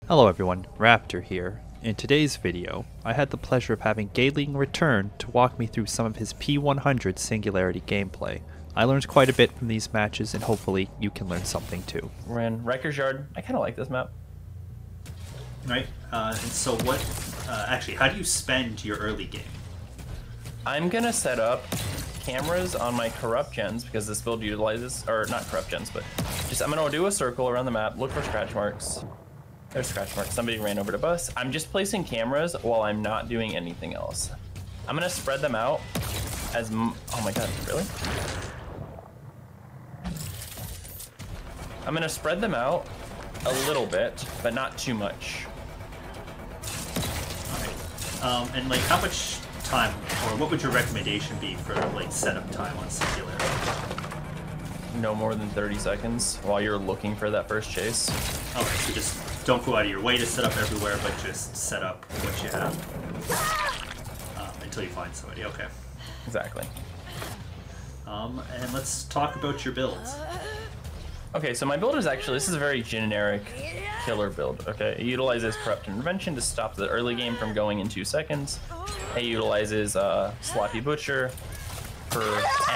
Hello everyone, Raptor here. In today's video, I had the pleasure of having Gaidhling return to walk me through some of his P100 Singularity gameplay. I learned quite a bit from these matches and hopefully you can learn something too. We're in Riker's Yard. I kind of like this map. Right, and so what, actually, how do you spend your early game? I'm gonna set up cameras on my corrupt gens because this build utilizes, or not corrupt gens, but just I'm gonna do a circle around the map, look for scratch marks. There's scratch marks. Somebody ran over to bus. I'm just placing cameras while I'm not doing anything else. I'm gonna spread them out as oh my god, really? I'm gonna spread them out a little bit, but not too much. Alright. And like how much time, or what would your recommendation be for like setup time on Singularity? No more than 30 seconds while you're looking for that first chase. Okay, so just don't go out of your way to set up everywhere, but just set up what you have until you find somebody. Okay. Exactly. And let's talk about your builds. Okay, so my build is actually, this is a very generic killer build, okay? It utilizes Corrupt Intervention to stop the early game from going in 2 seconds. It utilizes Sloppy Butcher for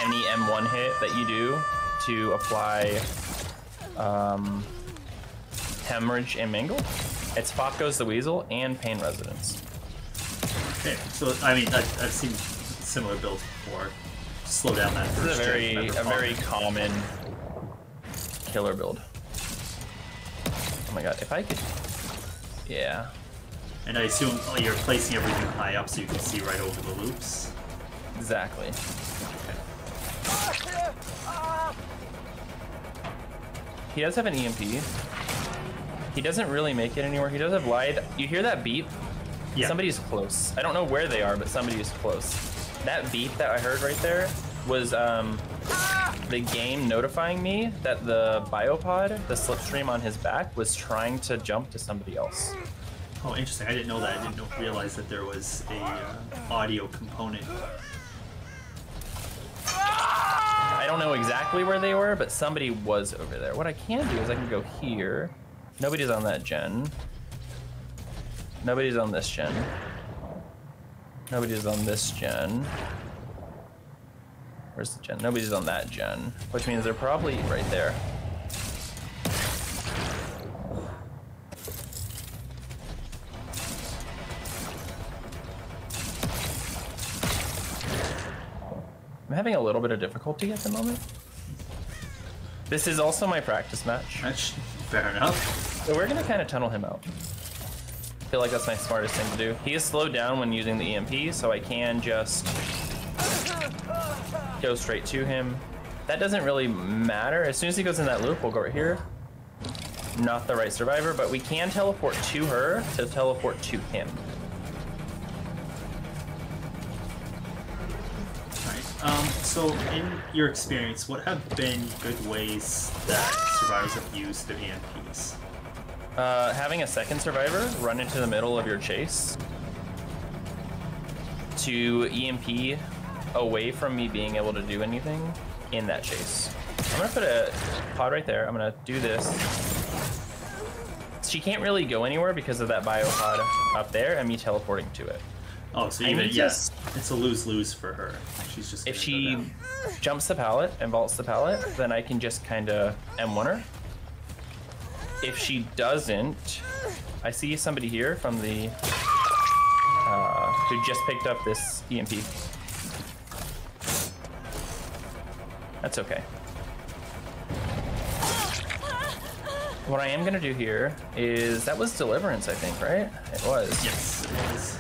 any M1 hit that you do to apply Hemorrhage and Mangle. It's Fopgoes the Weasel and Pain Residence. Okay, so I mean, I've seen similar builds before. Slow down that first. This is a very common killer build. Oh my god, if I could... Yeah. And I assume you're placing everything high up so you can see right over the loops? Exactly. Okay. He does have an EMP. He doesn't really make it anywhere. He does have lied. You hear that beep? Yeah. Somebody's close. I don't know where they are, but somebody is close. That beep that I heard right there was the game notifying me that the biopod, the slipstream on his back, was trying to jump to somebody else. Oh, interesting. I didn't know that. I didn't realize that there was a audio component. I don't know exactly where they were, but somebody was over there. What I can do is I can go here. Nobody's on that gen. Nobody's on this gen. Nobody's on this gen. Where's the gen? Nobody's on that gen, which means they're probably right there. I'm having a little bit of difficulty at the moment. This is also my practice match. That's fair enough. So we're gonna kind of tunnel him out. I feel like that's my smartest thing to do. He is slowed down when using the EMP, so I can just go straight to him. That doesn't really matter. As soon as he goes in that loop, we'll go right here. Not the right survivor, but we can teleport to her to teleport to him. So in your experience, what have been good ways that survivors have used their EMPs? Having a second survivor run into the middle of your chase to EMP away from me being able to do anything in that chase. I'm gonna put a pod right there. I'm gonna do this. She can't really go anywhere because of that biopod up there and me teleporting to it. Oh, so even, yes, it's a lose-lose for her. She's just. If she jumps the pallet and vaults the pallet, then I can just kind of M1 her. If she doesn't, I see somebody here from the who just picked up this EMP. That's okay. What I am gonna do here is, that was Deliverance, I think, right? It was. Yes, it was.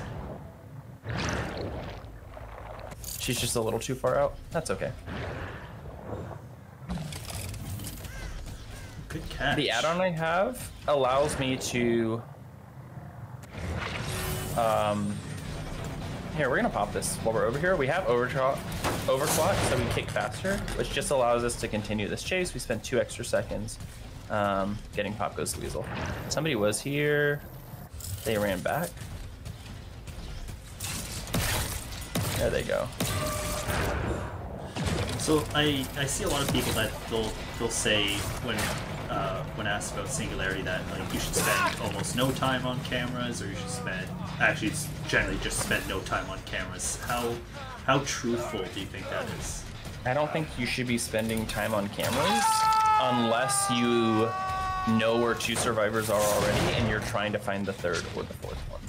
She's just a little too far out. That's okay. Good catch. The add-on I have allows me to... Here, we're gonna pop this while we're over here. We have overclock, so we kick faster, which just allows us to continue this chase. We spent 2 extra seconds getting Fopgoes the Weasel. Somebody was here. They ran back. There they go. So I see a lot of people that they'll say when when asked about Singularity that like you should spend almost no time on cameras, or you should spend actually generally just spend no time on cameras. How truthful do you think that is? I don't think you should be spending time on cameras unless you know where 2 survivors are already and you're trying to find the 3rd or the 4th one.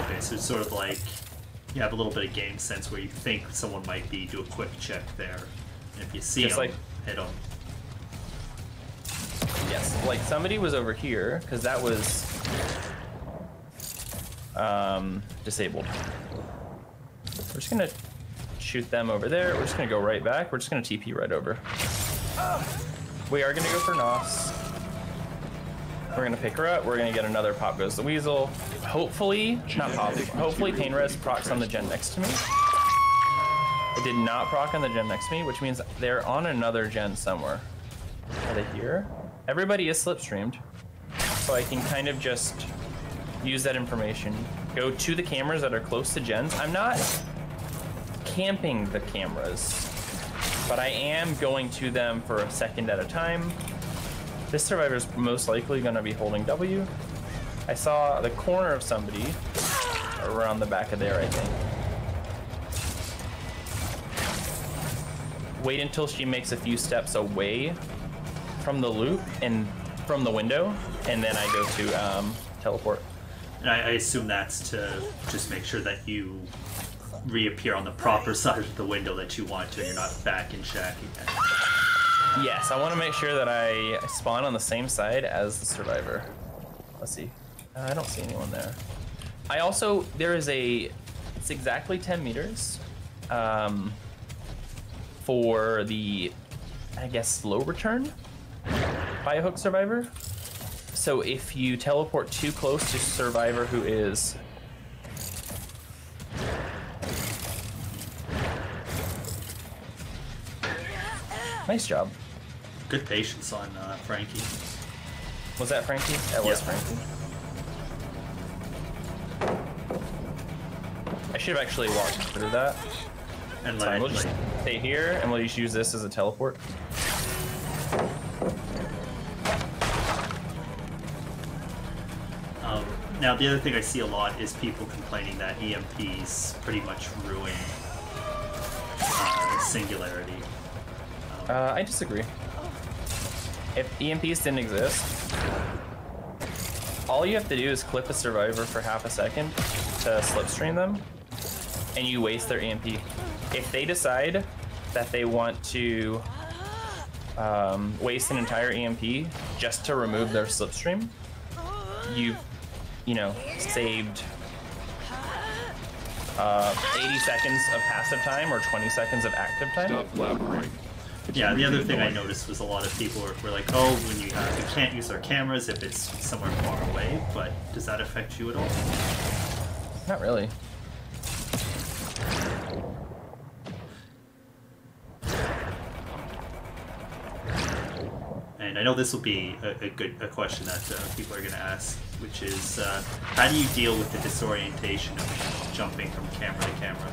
Okay, so it's sort of like you have a little bit of game sense where you think someone might be, do a quick check there. And if you see them, like, hit them. Yes, like somebody was over here, because that was disabled. We're just gonna shoot them over there. We're just gonna go right back. We're just gonna TP right over. We are gonna go for Nos. We're gonna pick her up. We're gonna get another Pop Goes the Weasel. Hopefully, not Pop. Hopefully Pain Res procs on the gen next to me. It did not proc on the gen next to me, which means they're on another gen somewhere. Are they here? Everybody is slipstreamed, so I can kind of just use that information. Go to the cameras that are close to gens. I'm not camping the cameras, but I am going to them for a second at a time. This survivor is most likely going to be holding W. I saw the corner of somebody around the back of there, I think. Wait until she makes a few steps away from the loop and from the window, and then I go to teleport. And I assume that's to just make sure that you reappear on the proper side of the window that you want to, and you're not back in shack again. Yes, I want to make sure that I spawn on the same side as the survivor. Let's see. I don't see anyone there. I also, it's exactly 10 meters for the, I guess, slow return by a hook survivor. So if you teleport too close to survivor who is nice job. Good patience on Frankie. Was that Frankie? That was Frankie. I should have actually walked through that. And We'll just stay here and we'll just use this as a teleport. Now the other thing I see a lot is people complaining that EMPs pretty much ruin Singularity. I disagree. If EMPs didn't exist, all you have to do is clip a survivor for half a second to slipstream them, and you waste their EMP. If they decide that they want to waste an entire EMP just to remove their slipstream, you've, saved 80 seconds of passive time or 20 seconds of active time. Yeah, the other thing I noticed was a lot of people were like, oh, when you can't use our cameras if it's somewhere far away, but does that affect you at all? Not really. And I know this will be a question that people are going to ask, which is how do you deal with the disorientation of jumping from camera to camera?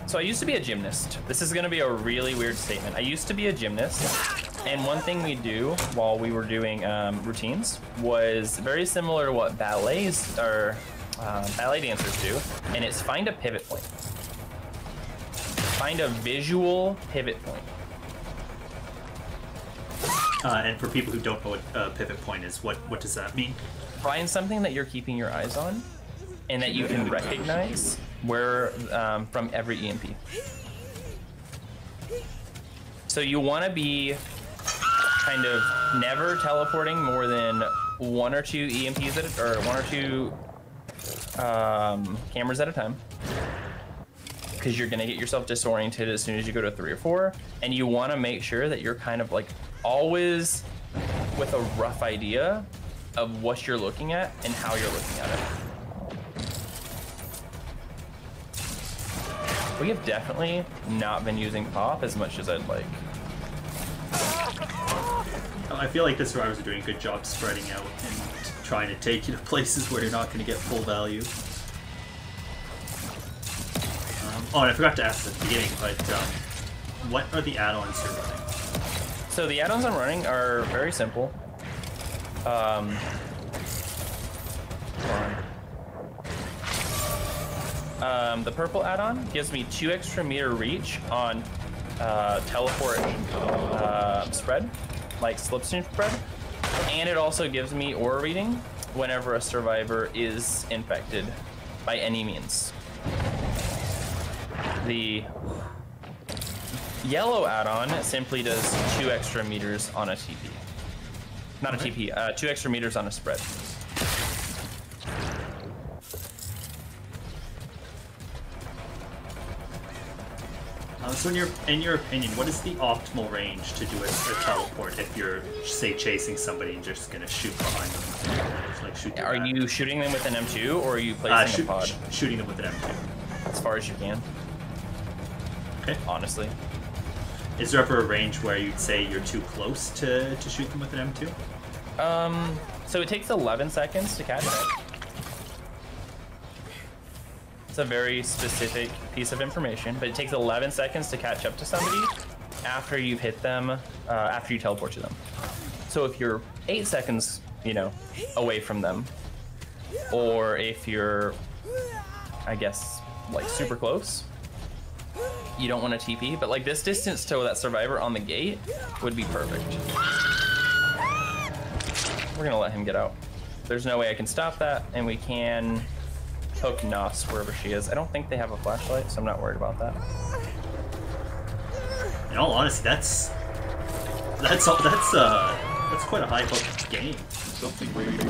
So I used to be a gymnast. This is going to be a really weird statement. I used to be a gymnast, and one thing we do while we were doing routines was very similar to what ballets or ballet dancers do, and it's find a pivot point. Find a visual pivot point. And for people who don't know what a pivot point is, what does that mean? Find something that you're keeping your eyes on and that you can recognize where from every EMP. So you want to be kind of never teleporting more than 1 or 2 EMPs at or 1 or 2 cameras at a time, because you're gonna get yourself disoriented as soon as you go to 3 or 4, and you want to make sure that you're kind of like always with a rough idea of what you're looking at and how you're looking at it. We have definitely not been using pop as much as I'd like. I feel like the survivors are doing a good job spreading out and trying to take you to places where you're not going to get full value. Oh, and I forgot to ask at the beginning, but what are the add-ons you're running? So the add-ons I'm running are very simple. Hold on. The purple add-on gives me 2 extra meter reach on teleport spread, like slipstream spread, and it also gives me aura reading whenever a survivor is infected by any means. The yellow add-on simply does 2 extra meters on a TP. Not a TP, 2 extra meters on a spread. So in your opinion, what is the optimal range to do a teleport if you're, say, chasing somebody and just gonna shoot behind them? Like shoot Are you shooting them with an M2 or are you placing a pod? Shooting them with an M2. As far as you can. Okay. Honestly. Is there ever a range where you'd say you're too close to shoot them with an M2? So it takes 11 seconds to catch it. It's a very specific piece of information, but it takes 11 seconds to catch up to somebody after you've hit them, after you teleport to them. So if you're 8 seconds, you know, away from them, or if you're, I guess, like super close, you don't want a TP, but like this distance to that survivor on the gate would be perfect. We're gonna let him get out. There's no way I can stop that, and we can hook Nos wherever she is. I don't think they have a flashlight, so I'm not worried about that. In all honesty, that's quite a high hook game.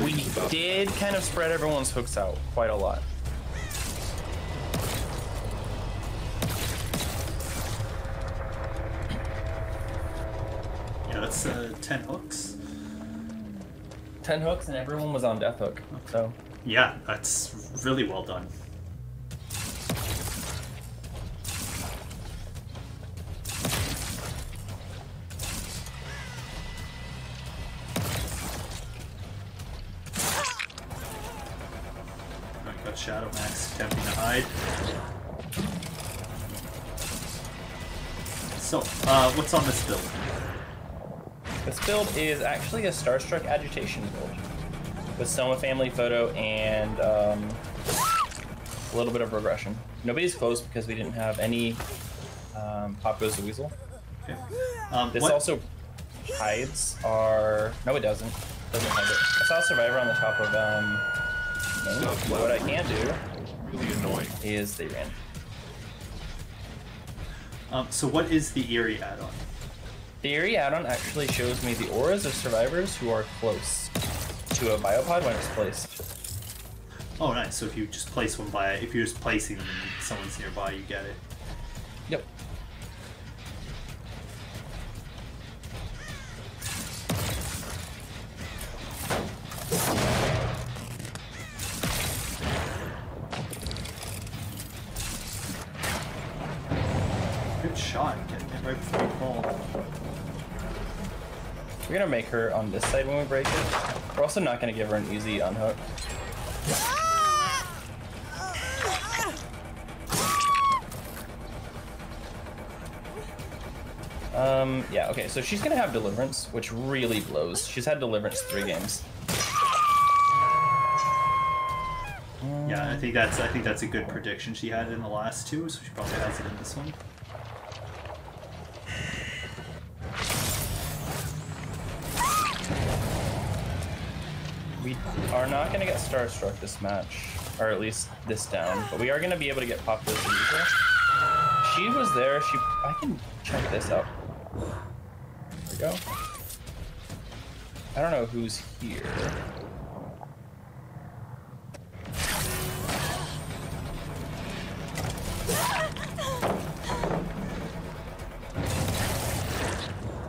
We did kind of spread everyone's hooks out quite a lot. Yeah, that's 10 hooks. 10 hooks, and everyone was on death hook. So yeah, that's really well done. I've got Shadow Max attempting to hide. So, what's on this build? this build is actually a Starstruck Agitation build with Soma family photo and a little bit of regression. Nobody's close because we didn't have any Pop Goes the Weasel. Okay. This also hides our... No, it doesn't. Doesn't hide it. I saw a survivor on the top of but what I can do really annoying is they ran. So what is the Eerie add-on? The Eerie add-on actually shows me the auras of survivors who are close to a biopod when it's placed. Oh, nice. So if you just place one by, if you're just placing them and someone's nearby, you get it. Yep. Good shot, getting it right before you fall. We're gonna make her on this side when we break it. We're also not gonna give her an easy unhook. Yeah, okay, so she's gonna have Deliverance, which really blows. She's had Deliverance 3 games. Yeah, I think that's a good prediction. She had it in the last two, so she probably has it in this one. We are not gonna get Starstruck this match, or at least this down, but we are gonna be able to get Pop Goes the Weasel. She was there, I can check this out. There we go. I don't know who's here.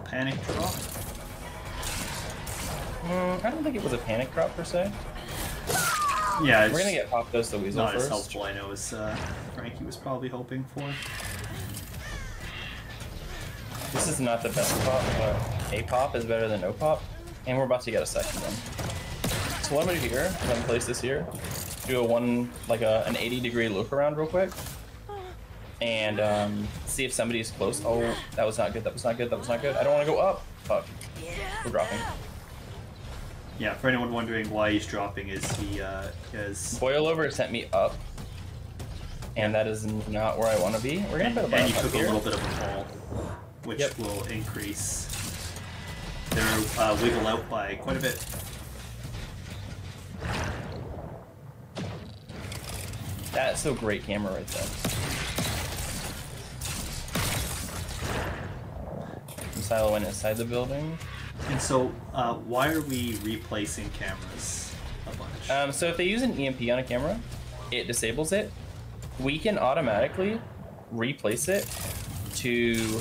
Panic drop? I don't think it was a panic drop per se. Yeah, We're gonna get Pop Goes the Weasel not first. as helpful, I know, as Frankie was probably hoping for. This is not the best pop, but a pop is better than no pop, and we're about to get a second one. So what I'm gonna do here, I'm gonna place this here, do an 80-degree look around real quick. and see if somebody's close. Oh, that was not good. That was not good. That was not good. I don't want to go up. Fuck. We're dropping. Yeah, for anyone wondering why he's dropping, is he has Boilover sent me up, and that is not where I want to be. We're gonna put a and you bomb took up a here. little bit of a fall, which Yep. will increase their wiggle out by quite a bit. That's so great camera right there. Silo went inside the building. And so, why are we replacing cameras a bunch? So if they use an EMP on a camera, it disables it. We can automatically replace it to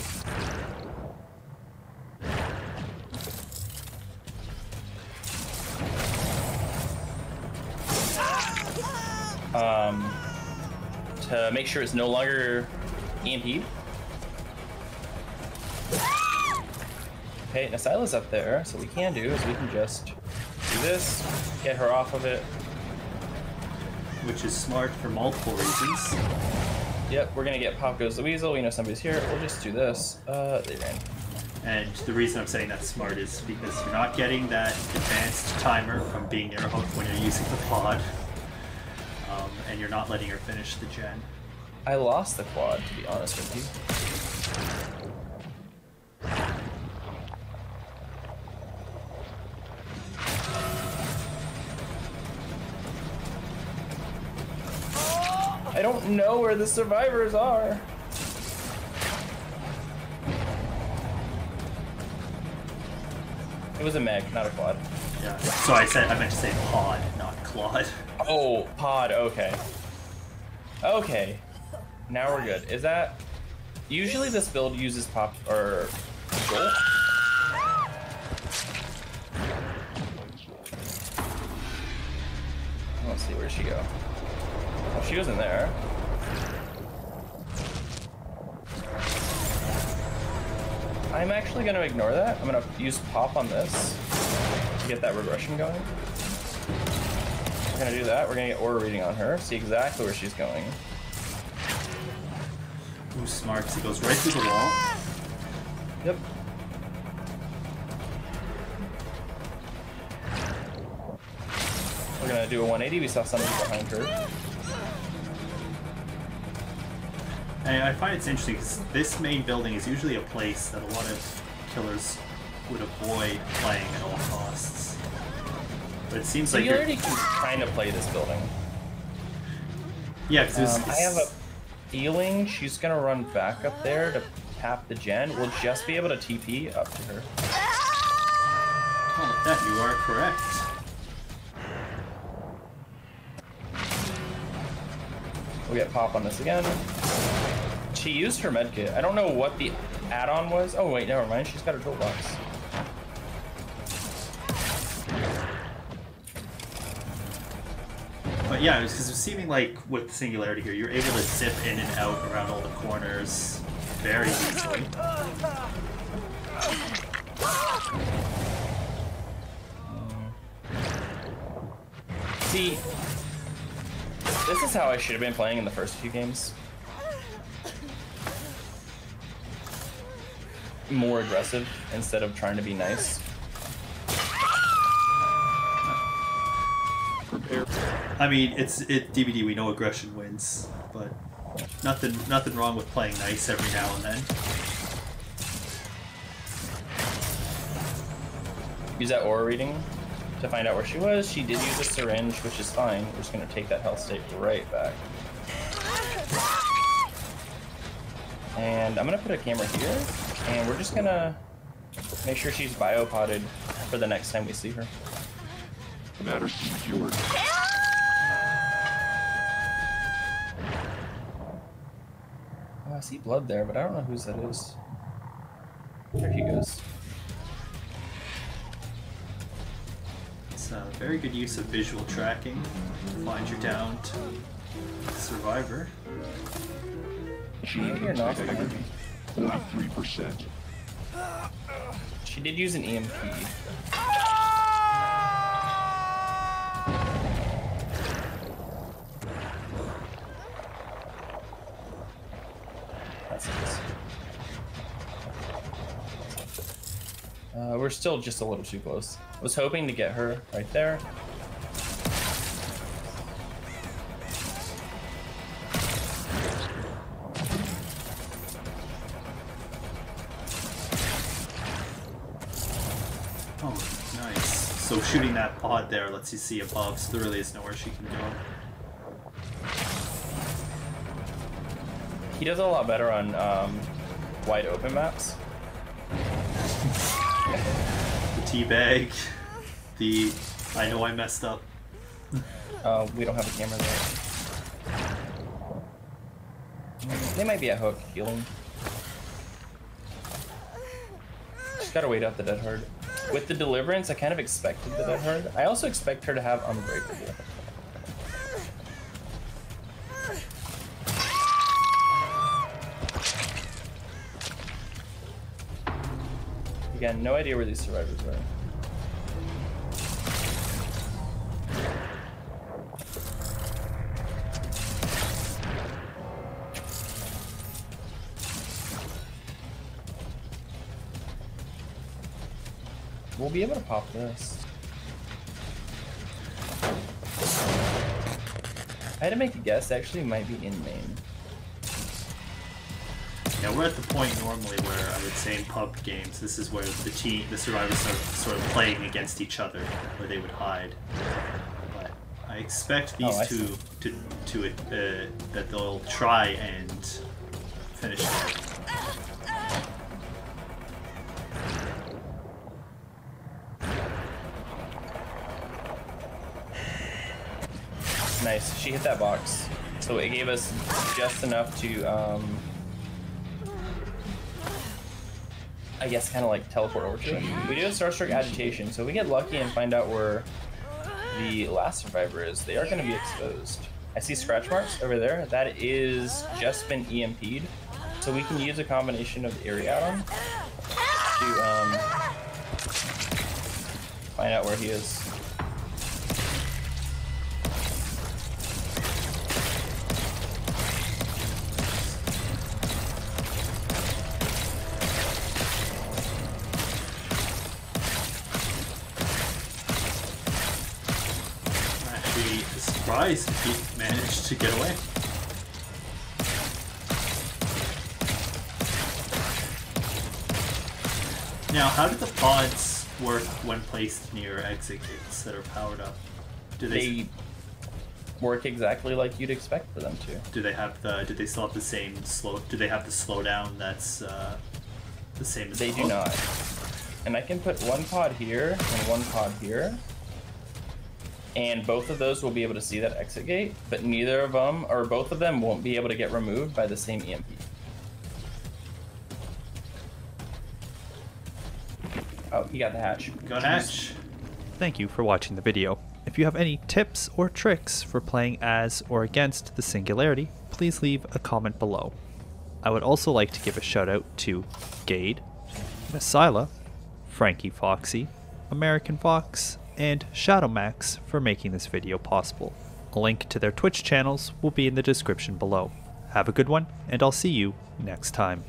to make sure it's no longer EMP'd. Okay, Nasyla's up there, so what we can do is we can just do this, get her off of it. Which is smart for multiple reasons. Yep, we're gonna get Pop Goes the Weasel. We know somebody's here. We'll just do this. They ran. And the reason I'm saying that's smart is because you're not getting that advanced timer from being near hook when you're using the pod. And you're not letting her finish the gen. I lost the quad, to be honest with you. I don't know where the survivors are. It was a meg, not a quad. Yeah. So I meant to say pod, not Claude. Oh, pod, okay. Okay. Now we're good. Is that... Usually this build uses pop... or... Jolt? Let's see, where'd she go? Oh, she was in there. I'm actually going to ignore that. I'm going to use pop on this to get that regression going. We're going to do that. We're going to get aura reading on her, see exactly where she's going. Ooh, smart, 'cause it goes right through the wall. Yep. We're going to do a 180. We saw somebody behind her. And I find it's interesting because this main building is usually a place that a lot of killers would avoid playing at all costs. But it seems like Singularity can kind of play this building. yeah, because I have a feeling she's gonna run back up there to tap the gen. We'll just be able to TP up to her. Oh, with that you are correct. We'll get pop on this again. She used her medkit. I don't know what the add-on was. Oh wait, never mind. She's got her toolbox. But yeah, because it's seeming like with Singularity here, you're able to zip in and out around all the corners very easily. See, this is how I should have been playing in the first few games. More aggressive instead of trying to be nice. I mean, it's DBD. We know aggression wins, but nothing wrong with playing nice every now and then. Use that aura reading to find out where she was. She did use a syringe, which is fine. We're just gonna take that health state right back. And I'm gonna put a camera here, and we're just gonna make sure she's biopotted for the next time we see her. Matter secured. Oh, I see blood there, but I don't know whose that is. There he goes. It's a very good use of visual tracking to find your downed survivor. Maybe you're not behind me. 43%. She did use an EMP. we're still just a little too close. I was hoping to get her right there. Oh, nice. So shooting that pod there lets you see above, so there really is nowhere she can go. He does a lot better on wide open maps. The teabag, the I know I messed up. We don't have a camera there. They might be a hook healing. Just gotta wait out the dead hard. With the deliverance, I kind of expected the dead hard. I also expect her to have unbreakable. Again, no idea where these survivors are. We'll be able to pop this. I had to make a guess, actually it might be in main. Yeah, we're at the point normally where I would say in pub games, this is where the survivors are sort of playing against each other, where they would hide. But I expect these two that they'll try and finish it. Nice, she hit that box. So it gave us just enough to, I guess kind of like teleport over to it. We do have Starstruck Agitation, so if we get lucky and find out where the last survivor is, they are going to be exposed. I see scratch marks over there. That is just been EMP'd. So we can use a combination of the area add-on to find out where he is. Surprised if he managed to get away. Now, how do the pods work when placed near exit gates that are powered up? Do they work exactly like you'd expect for them to. Do they have the? Do they still have the same slow? Do they have the slowdown that's the same as? They do not. And I can put one pod here and one pod here. And both of those will be able to see that exit gate, but neither of them, or both of them, won't be able to get removed by the same EMP. Oh, he got the hatch. Got hatch. Thank you for watching the video. If you have any tips or tricks for playing as or against the Singularity, please leave a comment below. I would also like to give a shout out to Gade, Messila, FrankyFoxy, American Fox, and Shadowmax for making this video possible. A link to their Twitch channels will be in the description below. Have a good one, and I'll see you next time.